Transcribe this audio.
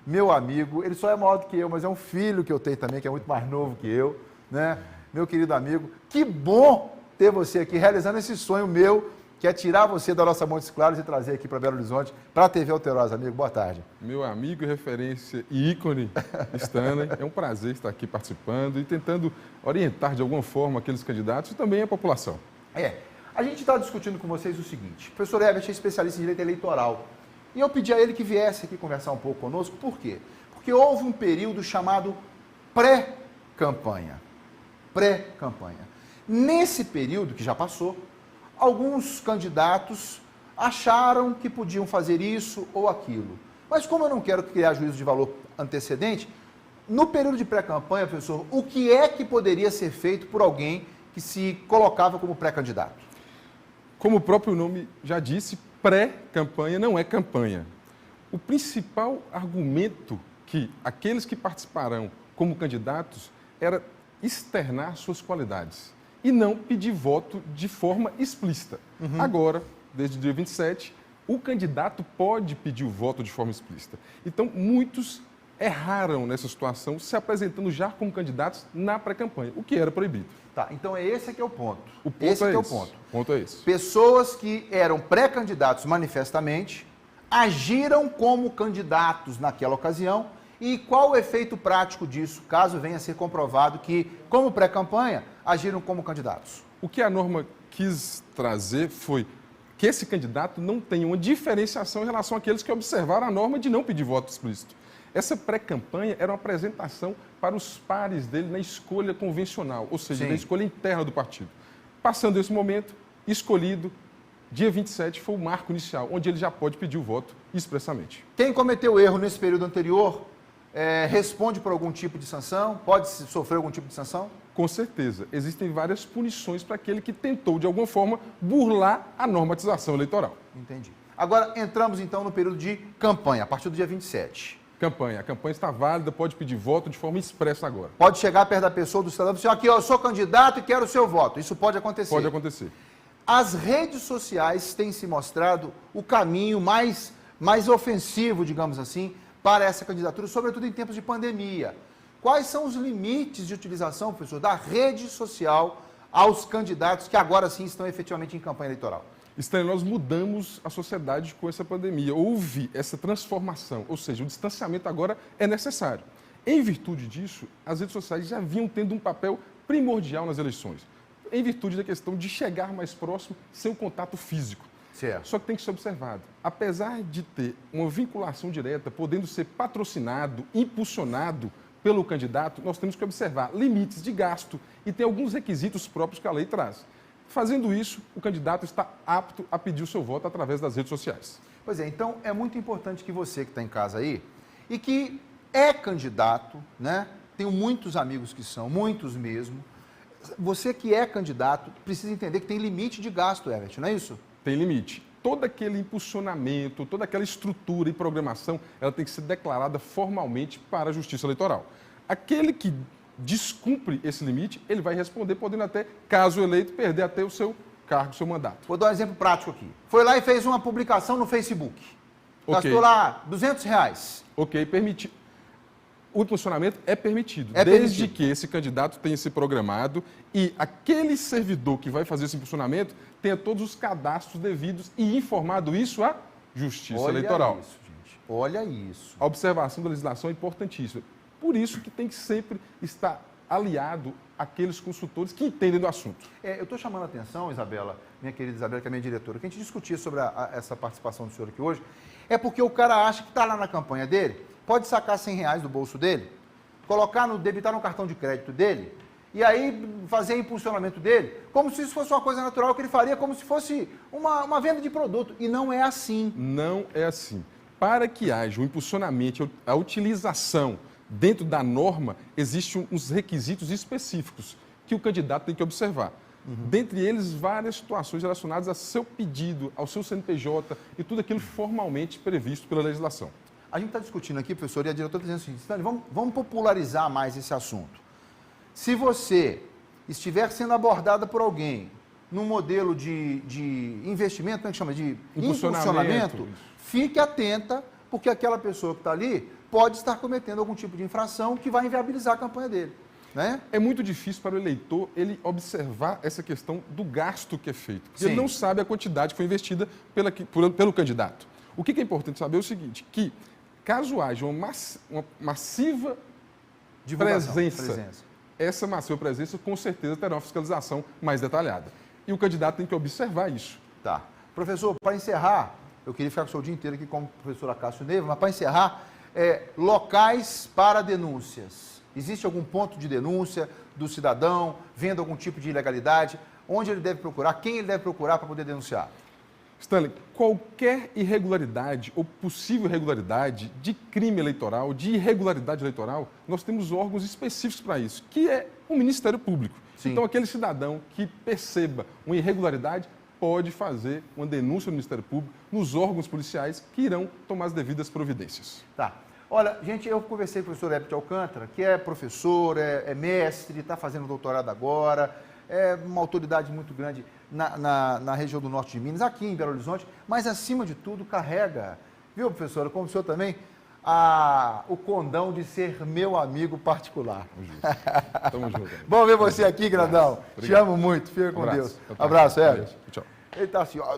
meu amigo, ele só é maior do que eu, mas é um filho que eu tenho também, que é muito mais novo que eu, né? Meu querido amigo, que bom ter você aqui realizando esse sonho meu, que é tirar você da nossa Montes Claros e trazer aqui para Belo Horizonte, para a TV Alterosa, amigo. Boa tarde. Meu amigo e referência e ícone, Stanley, é um prazer estar aqui participando e tentando orientar de alguma forma aqueles candidatos e também a população. A gente está discutindo com vocês o seguinte, o professor Herbert é especialista em direito eleitoral, e eu pedi a ele que viesse aqui conversar um pouco conosco, por quê? Porque houve um período chamado pré-campanha. Nesse período, que já passou, alguns candidatos acharam que podiam fazer isso ou aquilo. Mas como eu não quero criar juízo de valor antecedente, no período de pré-campanha, professor, o que é que poderia ser feito por alguém que se colocava como pré-candidato? Como o próprio nome já disse, pré-campanha não é campanha. O principal argumento que aqueles que participarão como candidatos era externar suas qualidades e não pedir voto de forma explícita. Agora, desde o dia 27, o candidato pode pedir o voto de forma explícita. Então, muitos erraram nessa situação, se apresentando já como candidatos na pré-campanha, o que era proibido. Tá, então esse aqui é o ponto. O ponto é esse. Pessoas que eram pré-candidatos manifestamente, agiram como candidatos naquela ocasião, e qual o efeito prático disso, caso venha a ser comprovado que, como pré-campanha, agiram como candidatos? O que a norma quis trazer foi que esse candidato não tenha uma diferenciação em relação àqueles que observaram a norma de não pedir voto explícito. Essa pré-campanha era uma apresentação para os pares dele na escolha convencional, ou seja, na escolha interna do partido. Passando esse momento, escolhido, dia 27 foi o marco inicial, onde ele já pode pedir o voto expressamente. Quem cometeu erro nesse período anterior, responde por algum tipo de sanção? Pode sofrer algum tipo de sanção? Com certeza. Existem várias punições para aquele que tentou, de alguma forma, burlar a normatização eleitoral. Entendi. Agora, entramos então no período de campanha, a partir do dia 27. A campanha está válida, pode pedir voto de forma expressa agora. Pode chegar perto da pessoa, do cidadão, e dizer, aqui, ó, eu sou candidato e quero o seu voto. Isso pode acontecer? Pode acontecer. As redes sociais têm se mostrado o caminho mais ofensivo, digamos assim, para essa candidatura, sobretudo em tempos de pandemia. Quais são os limites de utilização, professor, da rede social aos candidatos que agora sim estão efetivamente em campanha eleitoral? Stanley, nós mudamos a sociedade com essa pandemia. Houve essa transformação, ou seja, o distanciamento agora é necessário. Em virtude disso, as redes sociais já vinham tendo um papel primordial nas eleições, em virtude da questão de chegar mais próximo sem o contato físico. Certo. Só que tem que ser observado. Apesar de ter uma vinculação direta, podendo ser patrocinado, impulsionado pelo candidato, nós temos que observar limites de gasto e tem alguns requisitos próprios que a lei traz. Fazendo isso, o candidato está apto a pedir o seu voto através das redes sociais. Pois é, então é muito importante que você que está em casa aí e que é candidato, né? Tenho muitos amigos que são, muitos mesmo. Você que é candidato precisa entender que tem limite de gasto, Herbert, não é isso? Tem limite. Todo aquele impulsionamento, toda aquela estrutura e programação, ela tem que ser declarada formalmente para a Justiça Eleitoral. Aquele que descumpre esse limite, ele vai responder, podendo até, caso eleito, perder até o seu cargo, o seu mandato. Vou dar um exemplo prático aqui. Foi lá e fez uma publicação no Facebook. Gastou lá R$200. Ok, permitido. O impulsionamento é permitido, desde que esse candidato tenha se programado e aquele servidor que vai fazer esse impulsionamento tenha todos os cadastros devidos e informado isso à Justiça Eleitoral. Olha isso, gente. Olha isso. A observação da legislação é importantíssima. Por isso que tem que sempre estar aliado àqueles consultores que entendem do assunto. Eu estou chamando a atenção, Isabela, minha querida Isabela, que é minha diretora, que a gente discutia sobre essa participação do senhor aqui hoje, é porque o cara acha que está lá na campanha dele, pode sacar R$100 do bolso dele, debitar no cartão de crédito dele, e aí fazer impulsionamento dele, como se isso fosse uma coisa natural que ele faria, como se fosse uma venda de produto. E não é assim. Não é assim. Para que haja o impulsionamento, a utilização dentro da norma, existem uns requisitos específicos que o candidato tem que observar. Dentre eles, várias situações relacionadas a seu pedido, ao seu CNPJ e tudo aquilo formalmente previsto pela legislação. A gente está discutindo aqui, professor, e a diretora está dizendo assim, Stanley, vamos popularizar mais esse assunto. Se você estiver sendo abordada por alguém num modelo de investimento, como é que chama? De impulsionamento, fique atenta, porque aquela pessoa que está ali pode estar cometendo algum tipo de infração que vai inviabilizar a campanha dele. Né? É muito difícil para o eleitor ele observar essa questão do gasto que é feito. Porque Sim. ele não sabe a quantidade que foi investida pelo candidato. O que é importante saber é o seguinte, que caso haja uma massiva presença, essa massiva presença com certeza terá uma fiscalização mais detalhada. E o candidato tem que observar isso. Tá. Professor, para encerrar, eu queria ficar com o senhor o dia inteiro aqui como professor Acácio Neiva, mas para encerrar, locais para denúncias. Existe algum ponto de denúncia do cidadão, vendo algum tipo de ilegalidade? Onde ele deve procurar? Quem ele deve procurar para poder denunciar? Stanley, qualquer irregularidade ou possível irregularidade de crime eleitoral, de irregularidade eleitoral, nós temos órgãos específicos para isso, que é o Ministério Público. Sim. Então, aquele cidadão que perceba uma irregularidade pode fazer uma denúncia no Ministério Público, nos órgãos policiais que irão tomar as devidas providências. Tá. Olha, gente, eu conversei com o professor Hébert Alcântara, que é professor, é mestre, está fazendo doutorado agora, é uma autoridade muito grande na região do norte de Minas, aqui em Belo Horizonte, mas, acima de tudo, carrega, viu, professora, como o senhor também, o condão de ser meu amigo particular. Tamo junto. Bom ver você aqui, grandão. Obrigado. Te amo muito, fica com Deus. Abraço, Hébert. Tchau. Ele está assim, ó.